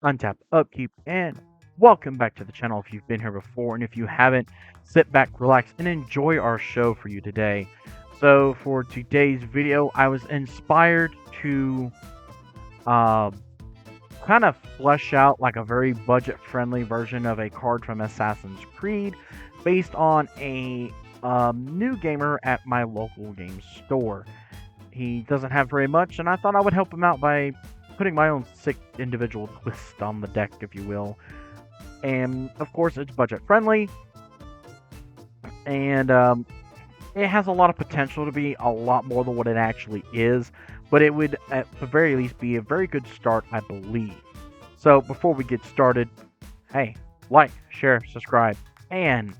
Untap Upkeep, and welcome back to the channel if you've been here before, and if you haven't, sit back, relax, and enjoy our show for you today. So for today's video, I was inspired to uh, kind of flesh out like a very budget-friendly version of a card from Assassin's Creed based on a new gamer at my local game store. He doesn't have very much, and I thought I would help him out by putting my own sick individual twist on the deck, if you will. And of course, it's budget friendly, and it has a lot of potential to be a lot more than what it actually is. But it would, at the very least, be a very good start, I believe. So before we get started, hey, like, share, subscribe, and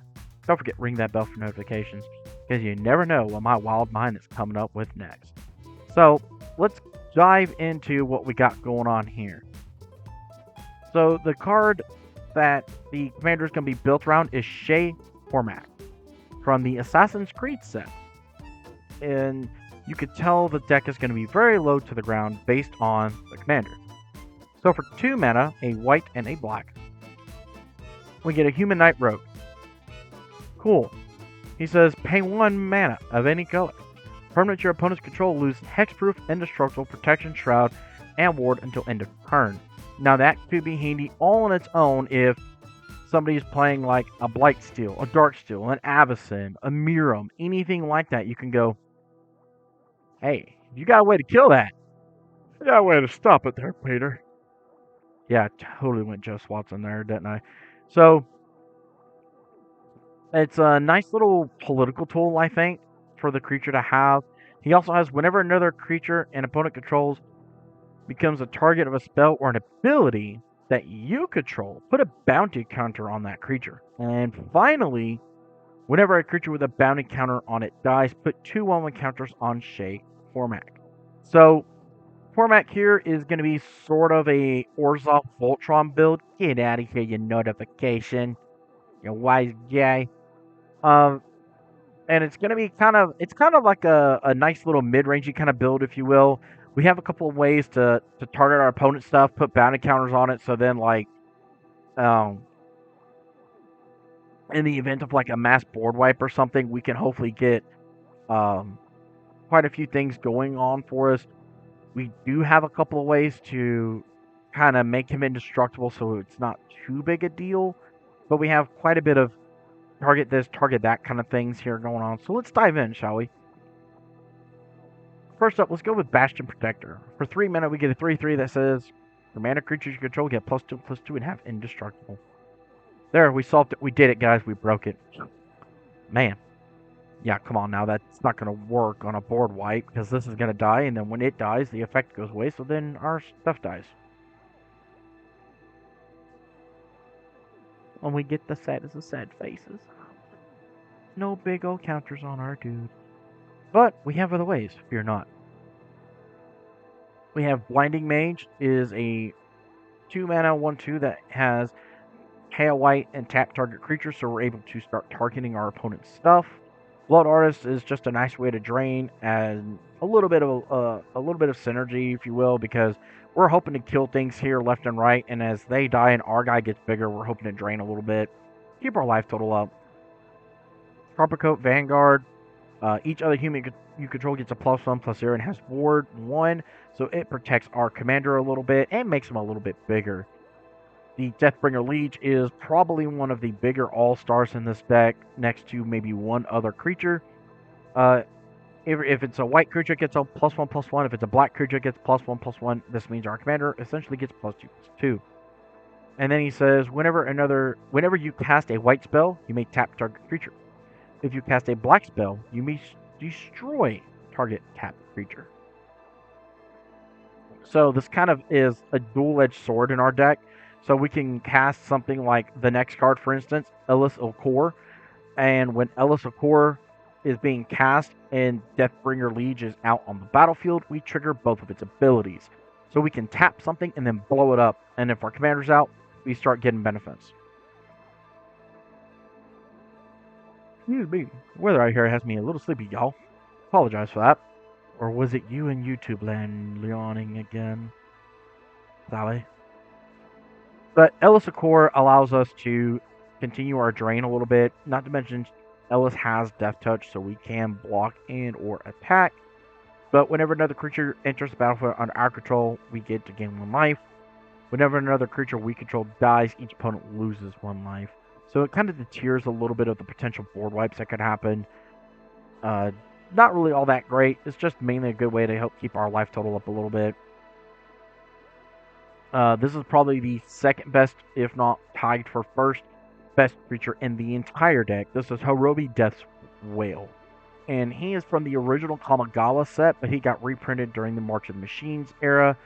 don't forget ring that bell for notifications, because you never know what my wild mind is coming up with next. So let's dive into what we got going on here. So the card that the commander is going to be built around is Shay Cormac from the Assassin's Creed set. And you could tell the deck is going to be very low to the ground based on the commander. So for 2 mana, a white and a black, we get a Human Knight Rogue. Cool. He says, pay 1 mana of any color. Permanent your opponent's control lose hexproof, indestructible, protection, shroud, and ward until end of turn. Now that could be handy all on its own if somebody's playing like a Blightsteel, a Darksteel, an Avacyn, a Miram, anything like that. You can go, hey, you got a way to kill that. You got a way to stop it there, Peter. Yeah, I totally went Joe Swatson there, didn't I? So it's a nice little political tool, I think, for the creature to have. He also has whenever another creature an opponent controls becomes a target of a spell or an ability that you control, put a bounty counter on that creature. And finally, whenever a creature with a bounty counter on it dies, put 2 1/1 counters on Shay Cormac. So Cormac here is going to be sort of a Orzhov Voltron build. Get out of here, you notification, you wise guy. And it's going to be kind of like a nice little mid-rangey kind of build, if you will. We have a couple of ways to target our opponent's stuff, put bounty counters on it, so then like in the event of like a mass board wipe or something, we can hopefully get quite a few things going on for us. We do have a couple of ways to kind of make him indestructible, so it's not too big a deal, but we have quite a bit of target this, target that kind of things here going on. So let's dive in, shall we? First up, let's go with Bastion Protector. For 3 mana, we get a 3/3 that says, for mana creatures you control get +2/+2 and have indestructible. There, we solved it. We did it, guys. We broke it. Man. Yeah, come on now. That's not going to work on a board wipe, because this is going to die, and then when it dies, the effect goes away, so then our stuff dies. And we get the saddest of sad faces. No big old counters on our dude. But we have other ways, fear not. We have Blinding Mage, is a 2 mana 1/2 that has pay a white and tap target creature, so we're able to start targeting our opponent's stuff. Blood Artist is just a nice way to drain and a little bit of synergy, if you will, because we're hoping to kill things here left and right, and as they die and our guy gets bigger, we're hoping to drain a little bit, keep our life total up. Coppercoat Vanguard. Each other human you control gets a +1/+0 and has ward 1, so it protects our commander a little bit and makes him a little bit bigger. The Deathbringer Liege is probably one of the bigger all-stars in this deck, next to maybe one other creature. If it's a white creature, it gets a +1/+1. If it's a black creature, it gets +1/+1. This means our commander essentially gets +2/+2. And then he says, whenever you cast a white spell, you may tap target creature. If you cast a black spell, you may destroy target tapped creature. So this kind of is a dual-edged sword in our deck. So we can cast something like the next card, for instance, Ellis Okor. And when Ellis Okor is being cast and Deathbringer Liege is out on the battlefield, we trigger both of its abilities. So we can tap something and then blow it up. And if our commander's out, we start getting benefits. Excuse me. Weather out here has me a little sleepy, y'all. Apologize for that. Or was it you in YouTube land yawning again? Sally? But Ellis Accord allows us to continue our drain a little bit. Not to mention, Ellis has Death Touch, so we can block and or attack. But whenever another creature enters the battlefield under our control, we get to gain 1 life. Whenever another creature we control dies, each opponent loses 1 life. So it kind of deters a little bit of the potential board wipes that could happen. Not really all that great. It's just mainly a good way to help keep our life total up a little bit. This is probably the second best, if not tied for first best creature in the entire deck. This is Horobi Death's Whale. And he is from the original Kamigawa set, but he got reprinted during the March of the Machines era.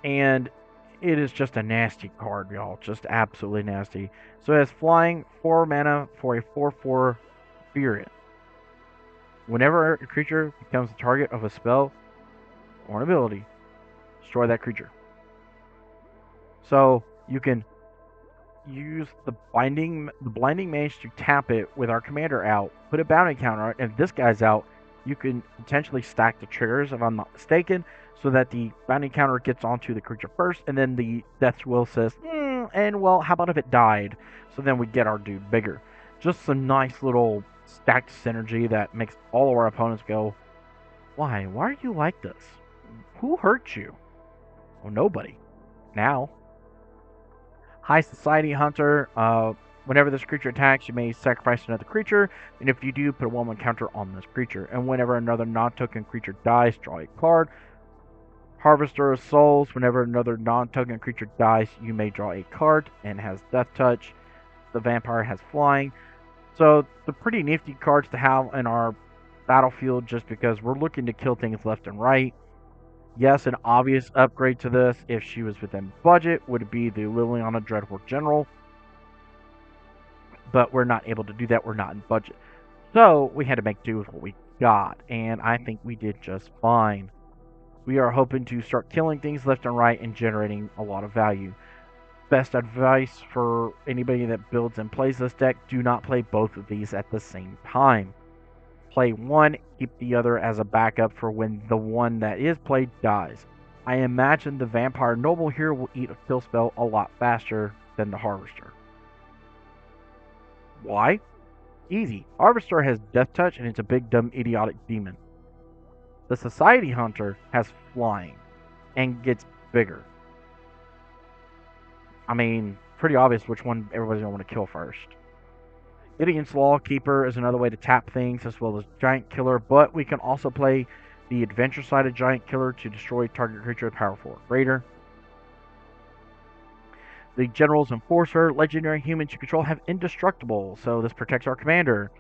And it is just a nasty card, y'all. Just absolutely nasty. So it has flying, 4 mana for a 4/4 Spirit. Whenever a creature becomes the target of a spell or an ability, destroy that creature. So you can use the blinding mage to tap it with our commander out, put a bounty counter on it, and if this guy's out, you can potentially stack the triggers, if I'm not mistaken, so that the bounty counter gets onto the creature first, and then the Death's Will says, and well, how about if it died? So then we get our dude bigger. Just some nice little stacked synergy that makes all of our opponents go, why? Why are you like this? Who hurt you? Well, nobody. Now. High Society Hunter. Whenever this creature attacks, you may sacrifice another creature, and if you do, put a 1/1 counter on this creature. And whenever another non-token creature dies, draw a card. Harvester of Souls. Whenever another non-token creature dies, you may draw a card and has Death Touch. The vampire has flying. So they're pretty nifty cards to have in our battlefield just because we're looking to kill things left and right. Yes, an obvious upgrade to this, if she was within budget, would be the Liliana Dreadhorde General. But we're not able to do that. We're not in budget. So we had to make do with what we got. And I think we did just fine. We are hoping to start killing things left and right and generating a lot of value. Best advice for anybody that builds and plays this deck, do not play both of these at the same time. Play one, keep the other as a backup for when the one that is played dies. I imagine the Vampire Noble here will eat a kill spell a lot faster than the Harvester. Why? Easy. Harvester has Death Touch and it's a big dumb idiotic demon. The Society Hunter has flying and gets bigger. I mean, pretty obvious which one everybody's going to want to kill first. Gideon's Lawkeeper is another way to tap things, as well as Giant Killer, but we can also play the adventure side of Giant Killer to destroy target creature with power 4 or greater. The General's Enforcer, legendary humans you control have Indestructible, so this protects our commander.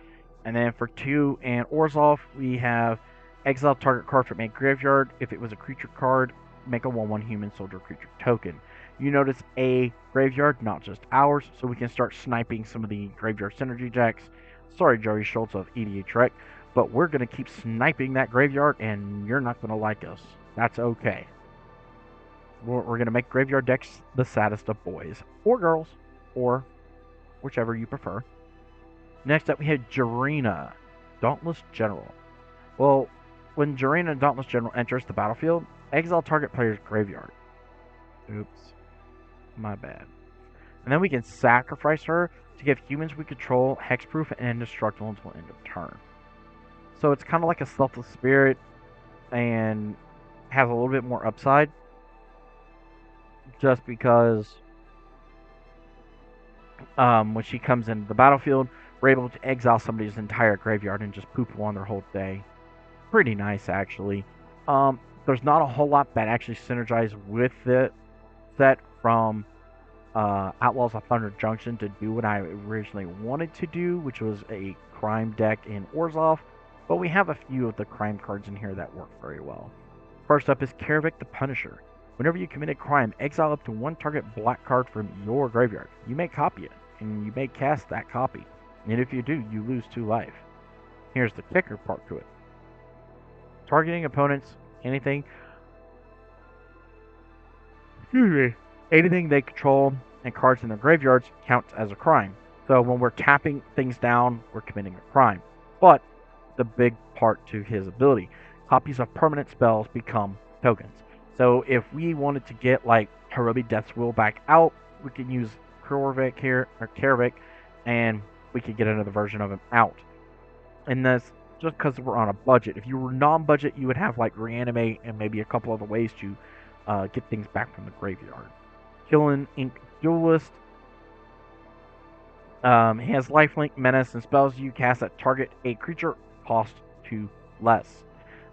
And then for 2 and Orzhov, we have exile target card from a graveyard. If it was a creature card, make a 1/1 human soldier creature token. You notice a graveyard, not just ours, so we can start sniping some of the graveyard synergy decks. Sorry, Joey Schultz of EDH Rec, but we're going to keep sniping that graveyard, and you're not going to like us. That's okay. We're going to make graveyard decks the saddest of boys, or girls, or whichever you prefer. Next up, we have Jarina, Dauntless General. Well, when Jarina, Dauntless General enters the battlefield, exile target player's graveyard. Oops. My bad. And then we can sacrifice her to give humans we control hexproof and indestructible until end of turn. So it's kind of like a Selfless Spirit and has a little bit more upside. Just because when she comes into the battlefield, we're able to exile somebody's entire graveyard and just poop on their whole day. Pretty nice, actually. There's not a whole lot that actually synergize with it set from Outlaws of Thunder Junction to do what I originally wanted to do, which was a crime deck in Orzhov, but we have a few of the crime cards in here that work very well. First up is Karavik the Punisher. Whenever you commit a crime, exile up to 1 target black card from your graveyard. You may copy it, and you may cast that copy, and if you do, you lose 2 life. Here's the kicker part to it. Targeting opponents, anything they control and cards in their graveyards counts as a crime. So when we're tapping things down, we're committing a crime. But the big part to his ability, copies of permanent spells become tokens. So if we wanted to get like Horobi Death's Will back out, we can use Corvac here, or Kervik, and we could get another version of him out. And that's just because we're on a budget. If you were non-budget, you would have like reanimate and maybe a couple other ways to get things back from the graveyard. Killing Ink Duelist. He has lifelink, menace, and spells you cast that target a creature cost 2 less.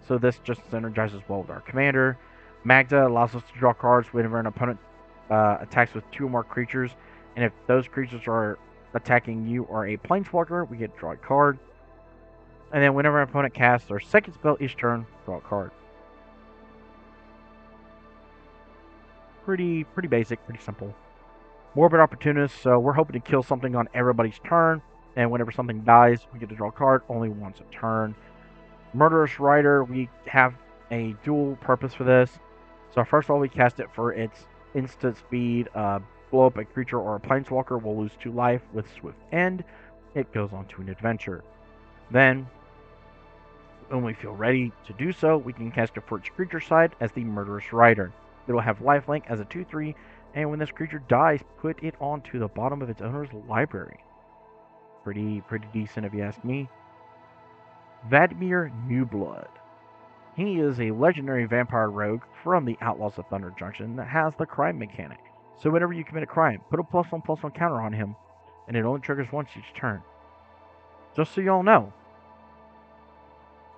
So this just synergizes well with our commander. Magda allows us to draw cards whenever an opponent attacks with 2 or more creatures, and if those creatures are attacking you or a planeswalker, we get to draw a card. And then whenever an opponent casts their second spell each turn, draw a card. Pretty basic, pretty simple. Morbid Opportunist, so we're hoping to kill something on everybody's turn, and whenever something dies, we get to draw a card only once a turn. Murderous Rider, we have a dual purpose for this. So first of all, we cast it for its instant speed. Blow up a creature or a planeswalker will lose 2 life with Swift End. It goes on to an adventure. Then, when we feel ready to do so, we can cast it for its creature side as the Murderous Rider. It will have lifelink as a 2/3, and when this creature dies, put it onto the bottom of its owner's library. Pretty decent if you ask me. Vladimir Newblood. He is a legendary vampire rogue from the Outlaws of Thunder Junction that has the crime mechanic. So whenever you commit a crime, put a +1/+1 counter on him, and it only triggers once each turn. Just so y'all know.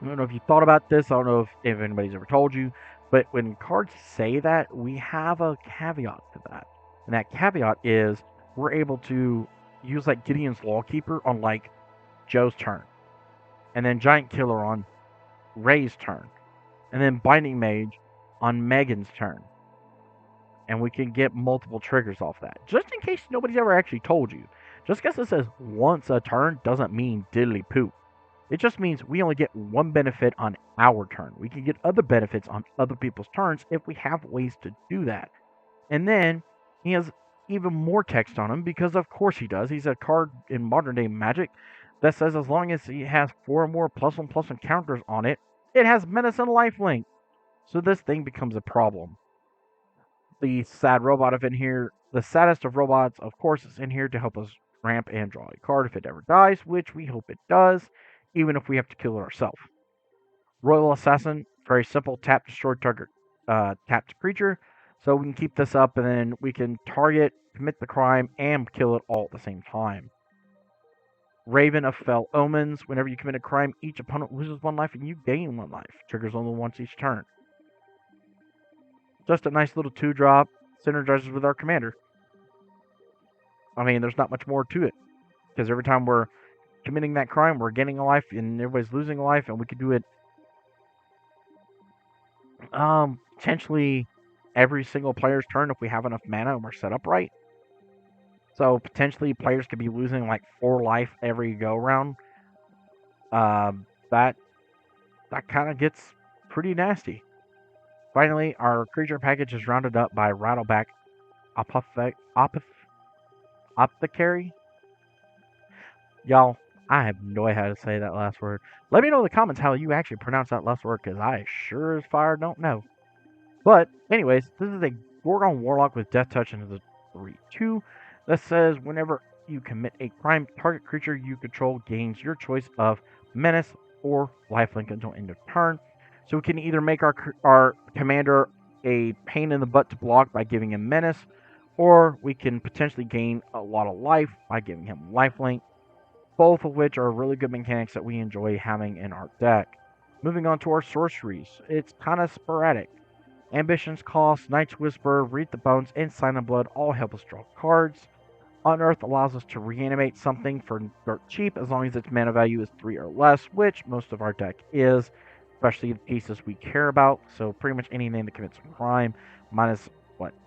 I don't know if you thought about this, I don't know if anybody's ever told you, but when cards say that, we have a caveat to that. And that caveat is we're able to use like Gideon's Lawkeeper on like Joe's turn, and then Giant Killer on Ray's turn, and then Binding Mage on Megan's turn. And we can get multiple triggers off that. Just in case nobody's ever actually told you. Just because it says once a turn doesn't mean diddly poop. It just means we only get one benefit on our turn. We can get other benefits on other people's turns if we have ways to do that. And then he has even more text on him because of course he does. He's a card in modern day Magic that says as long as he has 4 or more +1/+1 counters on it, it has menace and lifelink. So this thing becomes a problem. The sad robot in here, the saddest of robots, of course, is in here to help us ramp and draw a card if it ever dies, which we hope it does, even if we have to kill it ourselves. Royal Assassin, very simple, tap, destroy target, tapped creature. So we can keep this up, and then we can target, commit the crime, and kill it all at the same time. Raven of Fell Omens, whenever you commit a crime, each opponent loses 1 life and you gain 1 life. Triggers only once each turn. Just a nice little 2-drop, synergizes with our commander. I mean, there's not much more to it, because every time we're committing that crime, we're gaining a life, and everybody's losing a life, and we could do it potentially every single player's turn if we have enough mana and we're set up right. So potentially players could be losing like 4 life every go round. That kind of gets pretty nasty. Finally, our creature package is rounded up by Rattleback Apothecary. Y'all, I have no idea how to say that last word. Let me know in the comments how you actually pronounce that last word, because I sure as fire don't know. But, anyways, this is a Gorgon Warlock with Death Touch into the 3/2 that says whenever you commit a crime, target creature you control gains your choice of menace or lifelink until end of turn. So we can either make our commander a pain in the butt to block by giving him menace, or we can potentially gain a lot of life by giving him lifelink, both of which are really good mechanics that we enjoy having in our deck. Moving on to our sorceries, it's kind of sporadic. Ambition's Cost, Night's Whisper, Read the Bones, and Sign of Blood all help us draw cards. Unearth allows us to reanimate something for dirt cheap as long as its mana value is 3 or less, which most of our deck is, especially the pieces we care about. So pretty much anything that commits a crime, minus,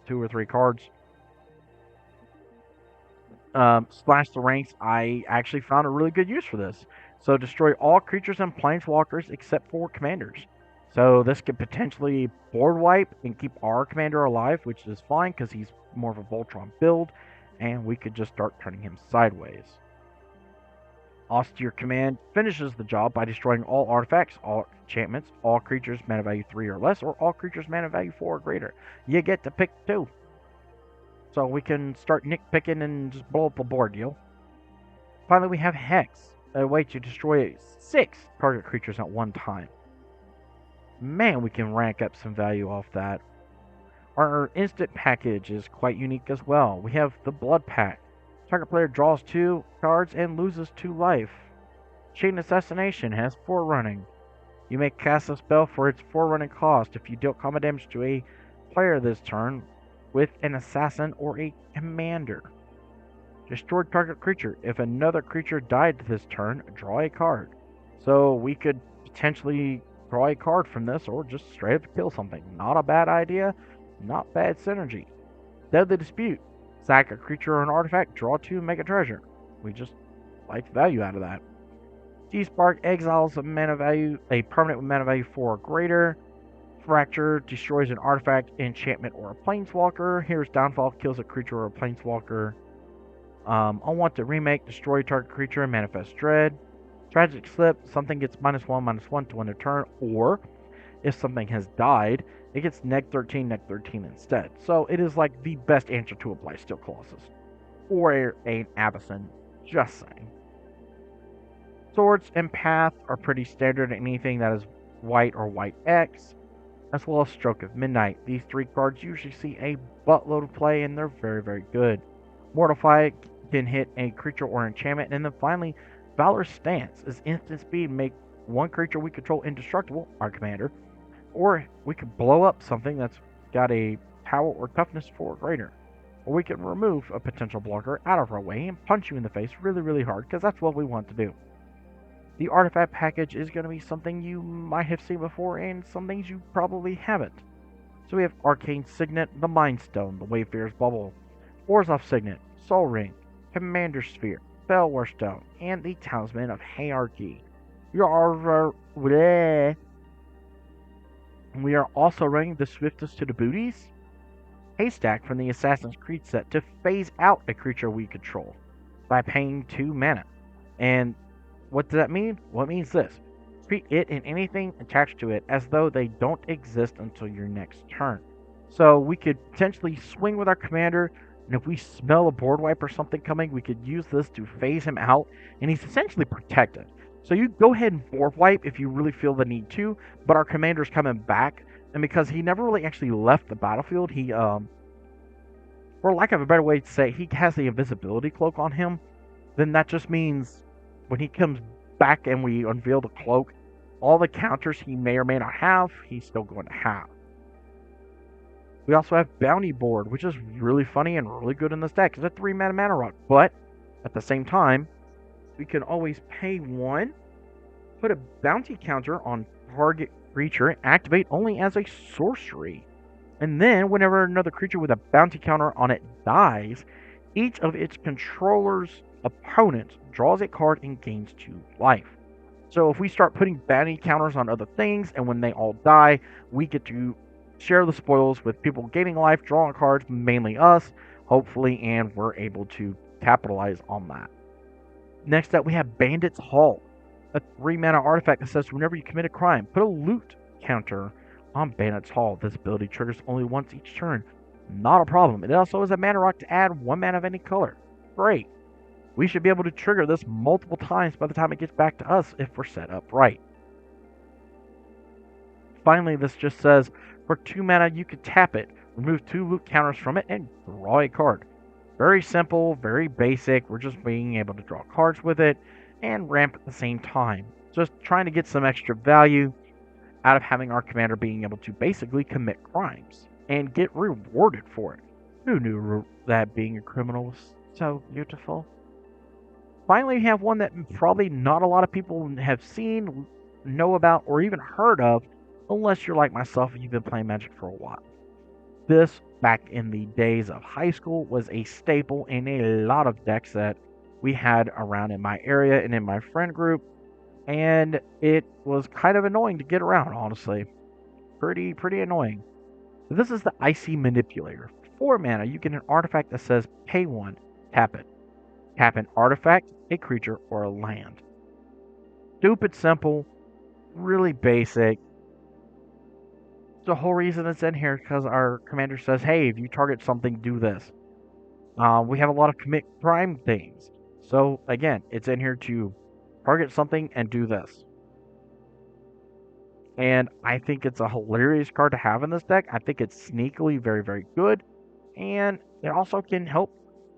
2 or 3 cards. Slash the Ranks, I actually found a really good use for this. So destroy all creatures and planeswalkers except for commanders. So this could potentially board wipe and keep our commander alive, which is fine because he's more of a Voltron build, and we could just start turning him sideways. Austere Command finishes the job by destroying all artifacts, all enchantments, all creatures mana value 3 or less, or all creatures mana value 4 or greater. You get to pick 2. So we can start nitpicking and just blow up the board, yo. Finally, we have Hex, a way to destroy 6 target creatures at one time. Man, we can rank up some value off that. Our instant package is quite unique as well. We have the Blood Pack. Target player draws 2 cards and loses 2 life. Chain Assassination has 4 running. You may cast a spell for its 4 running cost if you deal combat damage to a player this turn with an assassin or a commander. Destroy target creature. If another creature died this turn, draw a card. So we could potentially draw a card from this or just straight up kill something. Not a bad idea, not bad synergy. Deadly Dispute. Sack a creature or an artifact, draw 2, make a treasure. We just like value out of that. T-Spark exiles a permanent with mana value 4 or greater. Fracture destroys an artifact, enchantment, or a planeswalker. Here's Downfall kills a creature or a planeswalker. I want to remake destroy target creature and manifest dread. Tragic Slip, something gets -1/-1 to win a turn, or if something has died, it gets -13 instead. So it is like the best answer to apply Steel Colossus. Or an Avacyn, just saying. Swords and Path are pretty standard in anything that is white or white X, as well as Stroke of Midnight. These 3 cards usually see a buttload of play and they're very, very good. Mortify can hit a creature or enchantment, and then finally, Valor's Stance is instant speed, make 1 creature we control indestructible, our commander, or we could blow up something that's got a power or toughness 4 or greater. Or we can remove a potential blocker out of our way and punch you in the face really, really hard, because that's what we want to do. The artifact package is going to be something you might have seen before and some things you probably haven't. So we have Arcane Signet, the Mind Stone, the Wayfarer's Bubble, Orzhov Signet, Soul Ring, Commander Sphere, Belwar Stone, and the Talisman of Hierarchy. We are also running the Swiftest to the Booties Haystack from the Assassin's Creed set to phase out a creature we control by paying 2 mana. And what does that mean? Well, it means this. Treat it and anything attached to it as though they don't exist until your next turn. So we could potentially swing with our commander, and if we smell a board wipe or something coming, we could use this to phase him out, and he's essentially protected. So you go ahead and board wipe if you really feel the need to, but our commander's coming back, and because he never really actually left the battlefield, he, for lack of a better way to say, he has the invisibility cloak on him, then that just means when he comes back and we unveil the cloak, all the counters he may or may not have, he's still going to have. We also have Bounty Board, which is really funny and really good in this deck. It's a 3 mana rock, but at the same time, we can always pay 1, put a bounty counter on target creature, and activate only as a sorcery. And then, whenever another creature with a bounty counter on it dies, each of its controller's opponents draws a card and gains 2 life. So if we start putting bounty counters on other things, and when they all die, we get to share the spoils with people gaining life, drawing cards, mainly us, hopefully, and we're able to capitalize on that. Next up, we have Bandit's Hall, a 3 mana artifact that says whenever you commit a crime, put a loot counter on Bandit's Hall. This ability triggers only once each turn. Not a problem. It also is a mana rock to add 1 mana of any color. Great. We should be able to trigger this multiple times by the time it gets back to us if we're set up right. Finally, this just says, for 2 mana, you can tap it, remove 2 loot counters from it, and draw a card. Very simple, very basic. We're just being able to draw cards with it and ramp at the same time. Just trying to get some extra value out of having our commander being able to basically commit crimes and get rewarded for it. Who knew that being a criminal was so beautiful? Finally, we have one that probably not a lot of people have seen, know about, or even heard of, unless you're like myself and you've been playing Magic for a while. This, back in the days of high school, was a staple in a lot of decks that we had around in my area and in my friend group, and it was kind of annoying to get around, honestly. Pretty annoying. This is the Icy Manipulator. 4 mana, you get an artifact that says pay 1, tap it. Tap an artifact, a creature, or a land. Stupid simple, really basic. The whole reason it's in here is because our commander says, hey, if you target something, do this. We have a lot of commit crime things. So again, it's in here to target something and do this. And I think it's a hilarious card to have in this deck. I think it's sneakily very, very good. And it also can help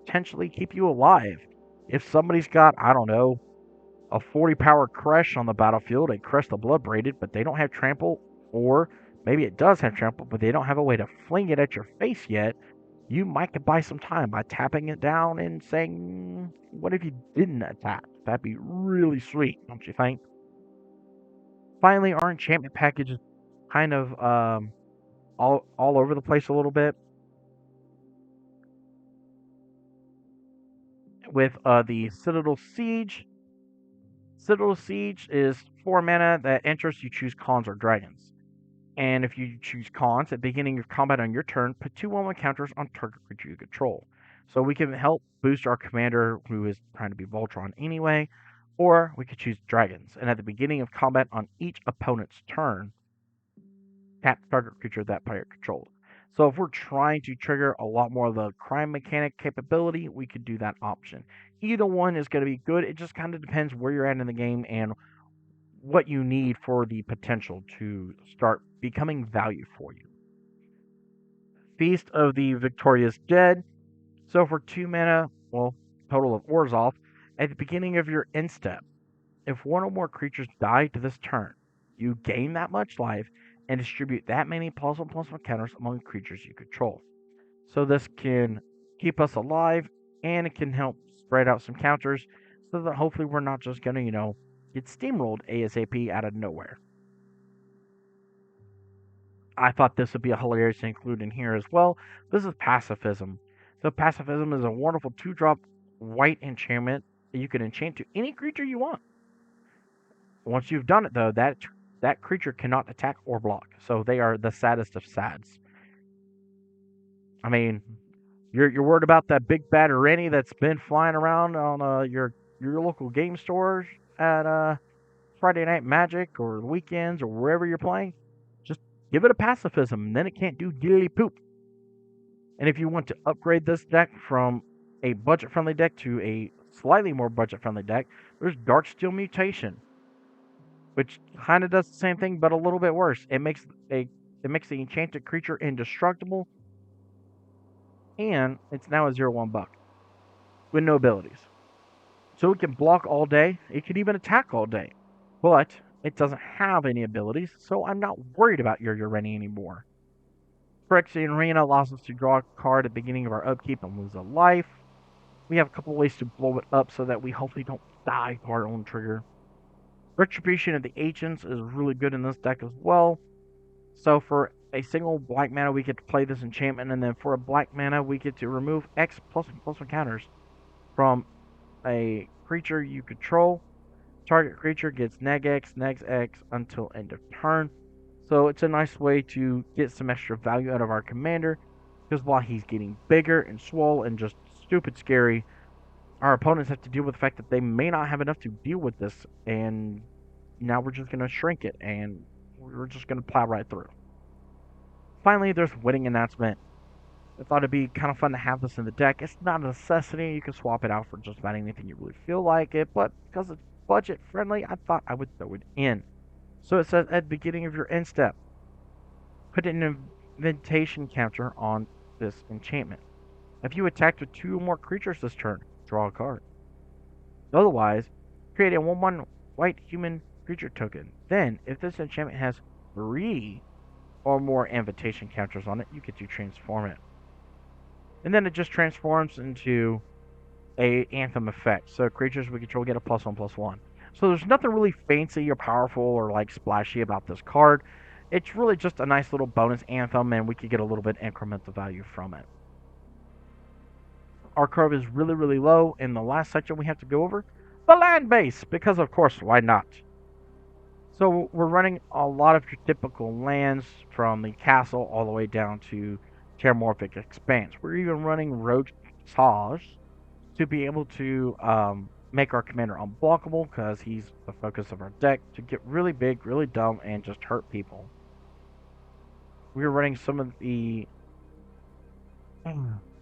potentially keep you alive. If somebody's got, I don't know, a 40 power Crush on the battlefield and Crush the Blood Braided, but they don't have trample, or maybe it does have trample, but they don't have a way to fling it at your face yet, you might could buy some time by tapping it down and saying, what if you didn't attack? That'd be really sweet, don't you think? Finally, our enchantment package is kind of all over the place a little bit with the Citadel Siege. Citadel Siege is 4 mana that enters, you choose Khans or Dragons. And if you choose Khans at the beginning of combat on your turn, put 2/1 counters on target creature you control. So we can help boost our commander who is trying to be Voltron anyway, or we could choose Dragons. And at the beginning of combat on each opponent's turn, tap target creature that player controls. So if we're trying to trigger a lot more of the crime mechanic capability, we could do that option. Either one is going to be good. It just kind of depends where you're at in the game and what you need for the potential to start becoming value for you. Feast of the Victorious Dead. So for 2 mana, well, total of Orzhov, at the beginning of your end step, if one or more creatures die to this turn, you gain that much life and distribute that many +1/+1 counters among creatures you control. So this can keep us alive and it can help spread out some counters so that hopefully we're not just going to, get steamrolled ASAP out of nowhere. I thought this would be a hilarious to include in here as well. This is Pacifism. So Pacifism is a wonderful 2-drop white enchantment that you can enchant to any creature you want. Once you've done it, though, that creature cannot attack or block. So they are the saddest of sads. I mean, you're worried about that big bad Rennie that's been flying around on your local game stores at Friday Night Magic or weekends or wherever you're playing. Just give it a Pacifism, and then it can't do diddly poop. And if you want to upgrade this deck from a budget friendly deck to a slightly more budget friendly deck, there's Darksteel Mutation, which kind of does the same thing but a little bit worse. It makes the enchanted creature indestructible, and it's now a 0/1 buck with no abilities. So it can block all day, it can even attack all day. But it doesn't have any abilities, so I'm not worried about your Ureni anymore. Phyrexian Arena allows us to draw a card at the beginning of our upkeep and lose a life. We have a couple ways to blow it up so that we hopefully don't die to our own trigger. Retribution of the Ancients is really good in this deck as well. So for a single black mana, we get to play this enchantment, and then for a black mana, we get to remove X +1/+1 counters from a creature you control. Target creature gets -X, -X until end of turn. So it's a nice way to get some extra value out of our commander, because while he's getting bigger and swole and just stupid scary, our opponents have to deal with the fact that they may not have enough to deal with this, and now we're just going to shrink it, and we're just going to plow right through. Finally, there's Wedding Announcement. I thought it'd be kind of fun to have this in the deck. It's not a necessity. You can swap it out for just about anything you really feel like it, but because it's budget friendly, I thought I would throw it in. So it says at the beginning of your end step, put an invitation counter on this enchantment. If you attack with 2 or more creatures this turn, draw a card. Otherwise, create a 1/1 white human creature token. Then, if this enchantment has 3 or more invitation counters on it, you get to transform it. And then it just transforms into a Anthem effect. So creatures we control get a +1/+1. So there's nothing really fancy or powerful or like splashy about this card. It's really just a nice little bonus Anthem, and we could get a little bit incremental value from it. Our curve is really, really low. In the last section we have to go over the land base, because of course, why not? So we're running a lot of your typical lands from the castle all the way down to Terramorphic Expanse. We're even running Rogue Sage to be able to make our commander unblockable, because he's the focus of our deck, to get really big, really dumb, and just hurt people. We're running some of the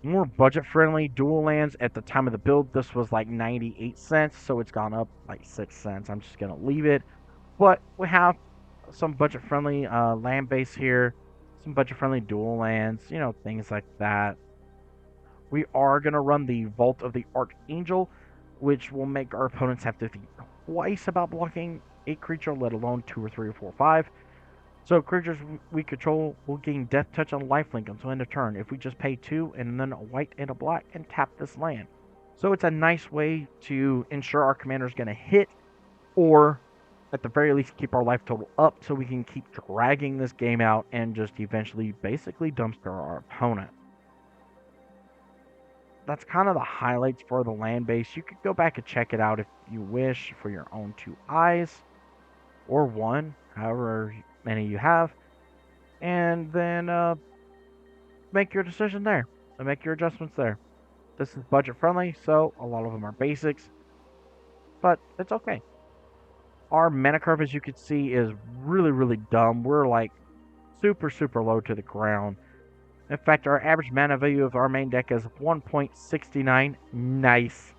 More budget-friendly dual lands at the time of the build. This was like 98 cents, so it's gone up like 6 cents. I'm just gonna leave it. But we have some budget-friendly land base here, some budget-friendly dual lands, things like that. We are gonna run the Vault of the Archangel, which will make our opponents have to think twice about blocking a creature, let alone 2 or 3 or 4 or 5. So creatures we control will gain Death Touch on lifelink until end of turn if we just pay 2 and then a white and a black and tap this land. So it's a nice way to ensure our commander is going to hit, or at the very least keep our life total up so we can keep dragging this game out and just eventually basically dumpster our opponent. That's kind of the highlights for the land base. You could go back and check it out if you wish for your own 2 eyes, or 1, however many you have, and then make your decision there and make your adjustments there. This is budget friendly, so a lot of them are basics, but it's okay. Our mana curve, as you can see, is really dumb. We're like super low to the ground. In fact, our average mana value of our main deck is 1.69. Nice.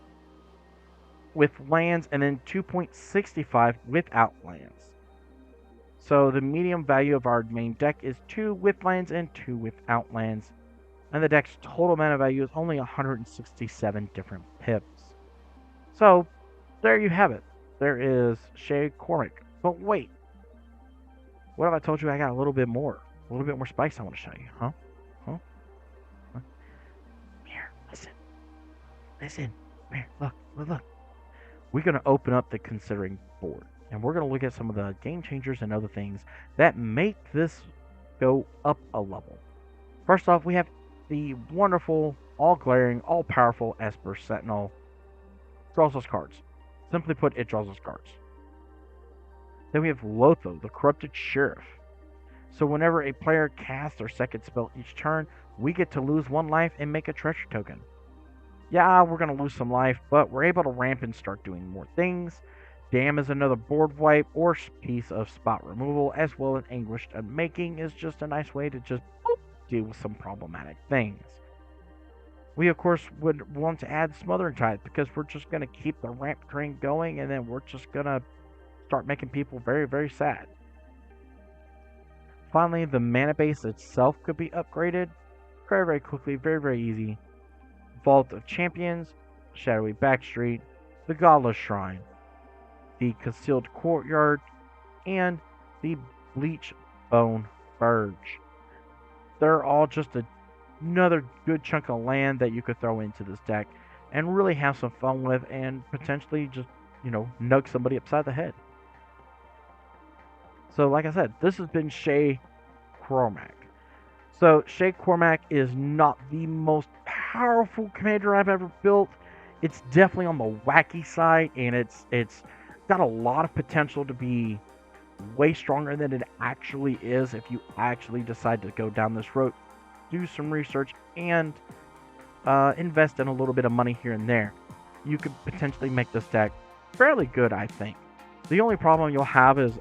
With lands, and then 2.65 without lands. So the medium value of our main deck is 2 with lands and 2 without lands. And the deck's total mana value is only 167 different pips. So there you have it. There is Shay Cormac. But wait. What if I told you I got a little bit more spice I want to show you, huh? Here, listen. Here, look. We're going to open up the considering board, and we're going to look at some of the game changers and other things that make this go up a level. First off, we have the wonderful, all-glaring, all-powerful Esper Sentinel. Draws us cards. Simply put, it draws us cards. Then we have Lotho, the Corrupted Sheriff. So whenever a player casts their second spell each turn, we get to lose 1 life and make a treasure token. Yeah, we're going to lose some life, but we're able to ramp and start doing more things. Dam is another board wipe or piece of spot removal, as well as Anguished Unmaking is just a nice way to just deal with some problematic things. We, of course, would want to add Smothering Tithe because we're just going to keep the ramp train going, and then we're just going to start making people very sad. Finally, the mana base itself could be upgraded very quickly, very easy. Vault of Champions, Shadowy Backstreet, the Godless Shrine, the Concealed Courtyard, and the Bleach Bone Verge. They're all just another good chunk of land that you could throw into this deck and really have some fun with, and potentially just, nug somebody upside the head. So like I said, this has been Shay Cormac. So Shay Cormac is not the most powerful commander I've ever built. It's definitely on the wacky side, and it's got a lot of potential to be way stronger than it actually is if you actually decide to go down this road, do some research, and invest in a little bit of money here and there. You could potentially make this deck fairly good, I think. The only problem you'll have is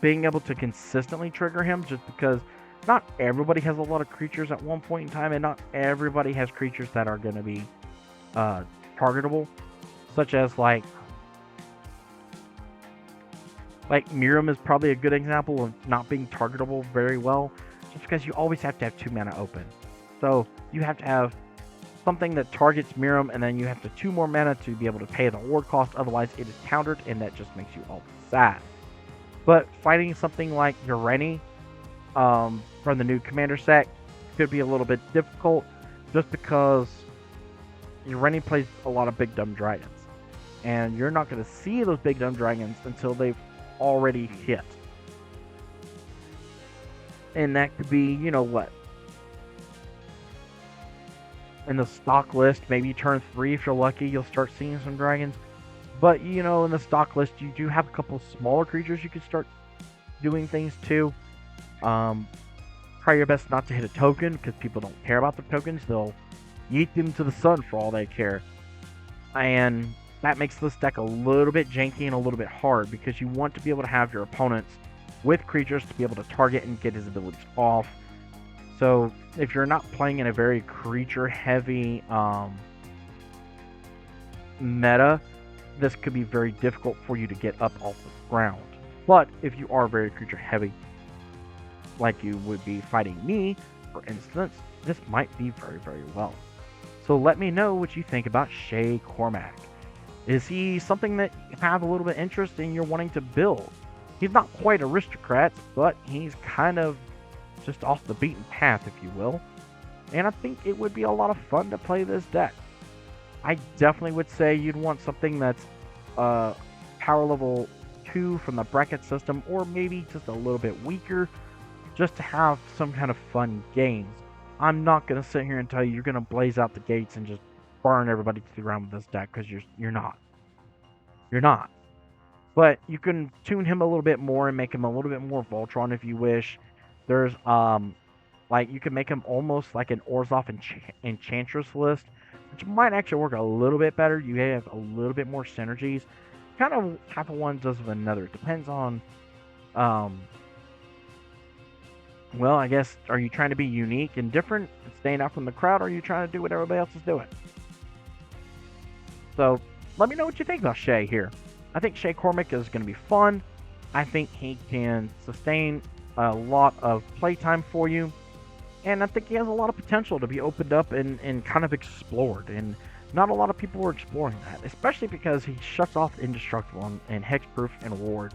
being able to consistently trigger him, just because not everybody has a lot of creatures at one point in time, and not everybody has creatures that are going to be targetable, such as like Miram is probably a good example of not being targetable very well, just because you always have to have 2 mana open. So you have to have something that targets Miram, and then you have to 2 more mana to be able to pay the ward cost, otherwise it is countered, and that just makes you all sad. But fighting something like Ureni from the new commander set could be a little bit difficult, just because Ureni plays a lot of big dumb dragons, and you're not going to see those big dumb dragons until they've already hit. And that could be, in the stock list, maybe turn 3 if you're lucky, you'll start seeing some dragons. But, in the stock list, you do have a couple smaller creatures you could start doing things to. Try your best not to hit a token, because people don't care about the tokens. They'll yeet them to the sun for all they care. And that makes this deck a little bit janky and a little bit hard, because you want to be able to have your opponents with creatures to be able to target and get his abilities off. So if you're not playing in a very creature heavy meta, this could be very difficult for you to get up off the ground. But if you are very creature heavy, like you would be fighting me, for instance, this might be very, very well. So let me know what you think about Shay Cormac. Is he something that you have a little bit of interest in you're wanting to build? He's not quite aristocrat, but he's kind of just off the beaten path, if you will. And I think it would be a lot of fun to play this deck. I definitely would say you'd want something that's power level 2 from the bracket system, or maybe just a little bit weaker, just to have some kind of fun games. I'm not going to sit here and tell you you're going to blaze out the gates and just burn everybody to the ground with this deck, because you're not. You're not. But you can tune him a little bit more and make him a little bit more Voltron if you wish. There's like you can make him almost like an Orzhov Enchantress list, which might actually work a little bit better. You have a little bit more synergies. Kind of half of one does of another. It depends on well, I guess, are you trying to be unique and different and stand out from the crowd, or are you trying to do what everybody else is doing? So let me know what you think about Shay here. I think Shay Cormac is going to be fun. I think he can sustain a lot of playtime for you. And I think he has a lot of potential to be opened up and kind of explored. And not a lot of people are exploring that, especially because he shuts off Indestructible and Hexproof and Ward.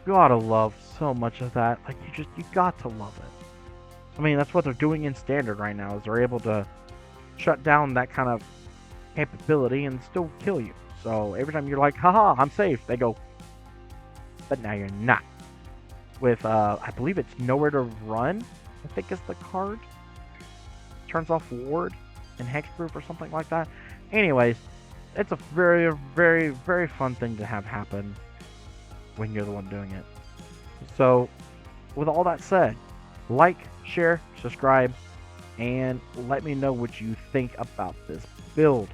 Gotta love so much of that. Like, you got to love it. I mean, that's what they're doing in Standard right now, is they're able to shut down that kind of capability and still kill you. So every time you're like, haha, I'm safe, they go, but now you're not. With, I believe it's Nowhere to Run, I think is the card. Turns off Ward and Hexproof or something like that. Anyways, it's a very, very, very fun thing to have happen when you're the one doing it. So, with all that said, like, share, subscribe, and let me know what you think about this build.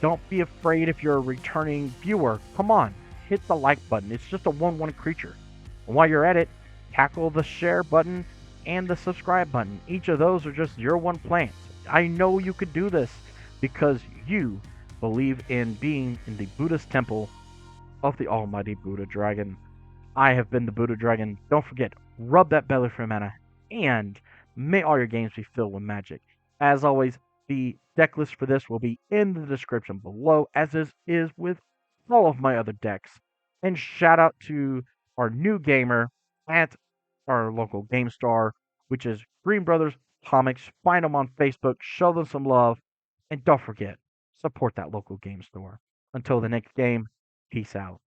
Don't be afraid if you're a returning viewer. Come on, hit the like button. It's just a 1/1 creature. And while you're at it, tackle the share button and the subscribe button. Each of those are just your one plants. I know you could do this because you believe in being in the Buddhist temple of the almighty Buddha Dragon. I have been the Buddha Dragon. Don't forget, rub that belly for mana, and may all your games be filled with magic. As always, the deck list for this will be in the description below, as is with all of my other decks. And shout out to our new gamer at our local game store, which is Green Brothers Comics. Find them on Facebook, show them some love, and don't forget, support that local game store. Until the next game, peace out.